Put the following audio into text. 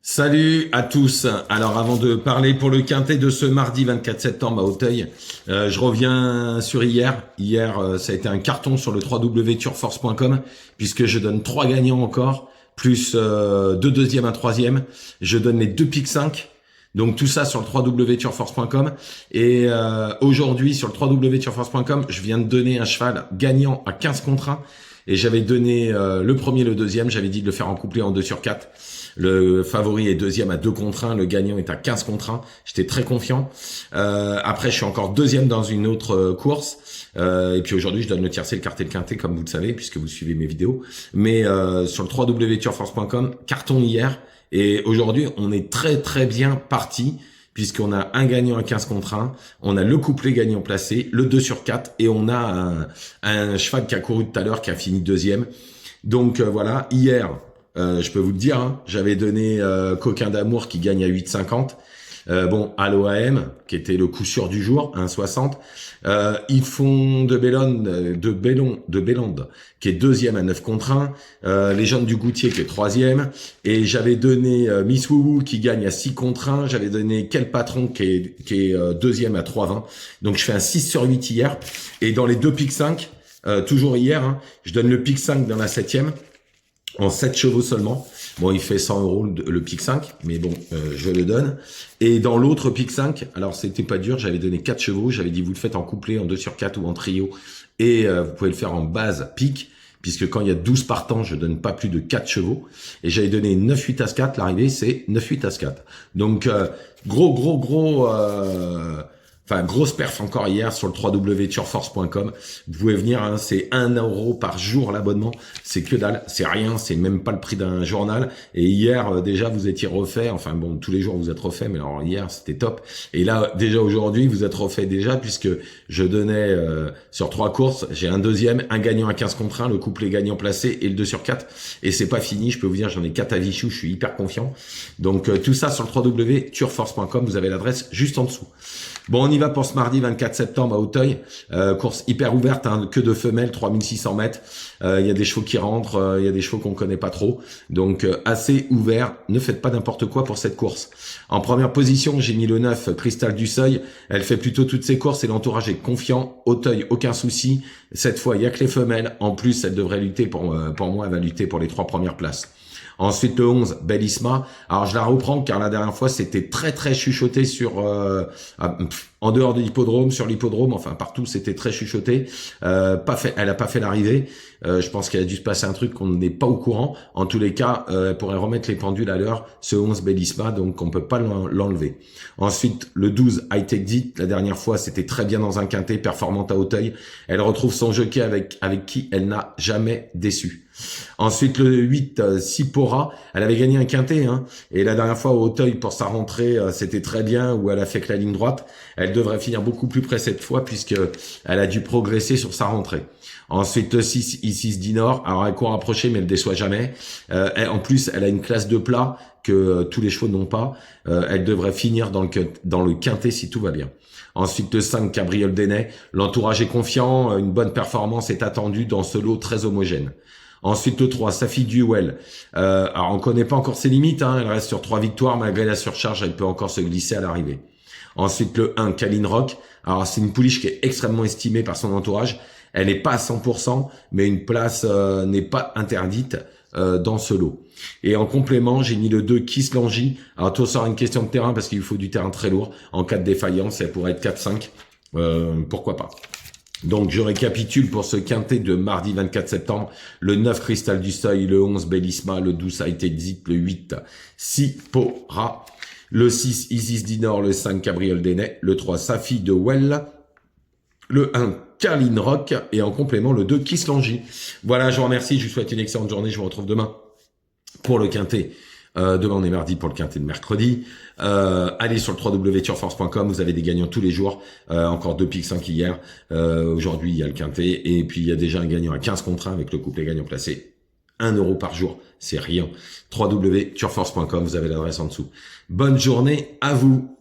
Salut à tous. Alors avant de parler pour le quintet de ce mardi 24 septembre à Auteuil, je reviens sur hier. Hier, ça a été un carton sur le www.turforce.com puisque je donne 3 gagnants encore, plus 2 deuxièmes, un troisième. Je donne les 2 pics 5. Donc tout ça sur le www.turforce.com. Et aujourd'hui sur le www.turforce.com, je viens de donner un cheval gagnant à 15 contre 1. Et j'avais donné le premier, le deuxième. J'avais dit de le faire en couplet en 2 sur 4. Le favori est deuxième à 2 contre 1. Le gagnant est à 15 contre 1. J'étais très confiant. Après, je suis encore deuxième dans une autre course. Et puis aujourd'hui, je donne le tiercé, le quartet, le quintet, comme vous le savez, puisque vous suivez mes vidéos. Mais sur le www.turforce.com, carton hier. Et aujourd'hui, on est très très bien parti, puisqu'on a un gagnant à 15 contre 1, on a le couplet gagnant placé, le 2 sur 4, et on a un cheval qui a couru tout à l'heure, qui a fini deuxième. Donc voilà, hier, je peux vous le dire, hein, j'avais donné Coquin d'amour qui gagne à 8,50. Bon, Allo AM, qui était le coup sûr du jour, 1,60. Ils font de Bélande, qui est deuxième à 9 contre 1. Les gens du Goutier, qui est troisième. Et j'avais donné Miss Woubou, qui gagne à 6 contre 1. J'avais donné Quel Patron, qui est deuxième à 3,20. Donc je fais un 6 sur 8 hier. Et dans les 2 pics 5, toujours hier, hein, je donne le pic 5 dans la 7e. En 7 chevaux seulement. Bon, il fait 100 € le pic 5, mais bon, je le donne. Et dans l'autre pic 5, alors c'était pas dur, j'avais donné 4 chevaux, j'avais dit vous le faites en couplet, en 2 sur 4 ou en trio, et vous pouvez le faire en base pic, puisque quand il y a 12 partants, je donne pas plus de 4 chevaux. Et j'avais donné 9-8 As 4, l'arrivée c'est 9-8 As 4. Donc, grosse perf encore hier sur le www.turforce.com. Vous pouvez venir, hein, c'est 1 € par jour l'abonnement. C'est que dalle, c'est rien, c'est même pas le prix d'un journal. Et hier, déjà, vous étiez refait. Enfin bon, tous les jours, vous êtes refait, mais alors hier, c'était top. Et là, déjà aujourd'hui, vous êtes refait déjà, puisque je donnais sur 3 courses, j'ai un deuxième, un gagnant à 15 contre 1, le couplet gagnant placé et le 2 sur 4. Et c'est pas fini, je peux vous dire, j'en ai 4 à Vichou, je suis hyper confiant. Donc tout ça sur le www.turforce.com, vous avez l'adresse juste en dessous. Bon, on y va pour ce mardi 24 septembre à Auteuil. Course hyper ouverte, hein, que de femelles, 3600 mètres. Il y a des chevaux qui rentrent, il y a des chevaux qu'on connaît pas trop. Donc, assez ouvert. Ne faites pas n'importe quoi pour cette course. En première position, j'ai mis le 9, Cristal du Seuil. Elle fait plutôt toutes ses courses et l'entourage est confiant. Auteuil, aucun souci. Cette fois, il y a que les femelles. En plus, elle devrait lutter pour moi, elle va lutter pour les 3 premières places. Ensuite, le 11, Bellisma. Alors, je la reprends car la dernière fois, c'était très, très chuchoté sur en dehors de l'hippodrome, sur l'hippodrome, enfin partout, c'était très chuchoté. Elle a pas fait l'arrivée. Je pense qu'il a dû se passer un truc qu'on n'est pas au courant. En tous les cas, elle pourrait remettre les pendules à l'heure, ce 11 Bellisma, donc on peut pas l'enlever. Ensuite, le 12, High Tech Dit. La dernière fois, c'était très bien dans un quintet, performante à Auteuil. Elle retrouve son jockey avec qui elle n'a jamais déçu. Ensuite, le 8, Sipora. Elle avait gagné un quintet, hein. Et la dernière fois, au Auteuil, pour sa rentrée, c'était très bien, où elle a fait que la ligne droite. Elle devrait finir beaucoup plus près cette fois, puisque elle a dû progresser sur sa rentrée. Ensuite, le 6, Isis Dinor. Alors, elle court approcher, mais elle déçoit jamais. En plus, elle a une classe de plat que tous les chevaux n'ont pas. Elle devrait finir dans le quintet si tout va bien. Ensuite, le 5, Cabriole Denay. L'entourage est confiant. Une bonne performance est attendue dans ce lot très homogène. Ensuite, le 3, Safi Duel. Alors, on connaît pas encore ses limites, hein. Elle reste sur 3 victoires. Malgré la surcharge, elle peut encore se glisser à l'arrivée. Ensuite, le 1, Kaline Rock. Alors, c'est une pouliche qui est extrêmement estimée par son entourage. Elle n'est pas à 100%, mais une place n'est pas interdite dans ce lot. Et en complément, j'ai mis le 2, Kislangi. Alors, tout sera une question de terrain parce qu'il faut du terrain très lourd. En cas de défaillance, elle pourrait être 4-5. Pourquoi pas. Donc, je récapitule pour ce quintet de mardi 24 septembre. Le 9, Cristal du Seuil. Le 11, Bellisma. Le 12, Aitezit. Le 8, Sipora. Le 6, Isis Dinor. Le 5, Cabriole Denay. Le 3, Safi de Well. Le 1, Carline Rock. Et en complément, le 2, Kislangi. Voilà, je vous remercie. Je vous souhaite une excellente journée. Je vous retrouve demain pour le quintet. Demain, on est mardi pour le quintet de mercredi. Allez sur le www.turforce.com. Vous avez des gagnants tous les jours. Encore 2 pics 5 hier. Aujourd'hui, il y a le quintet. Et puis, il y a déjà un gagnant à 15 contre 1 avec le couplet gagnant placé. 1 € par jour. C'est rien. www.turforce.com. Vous avez l'adresse en dessous. Bonne journée à vous.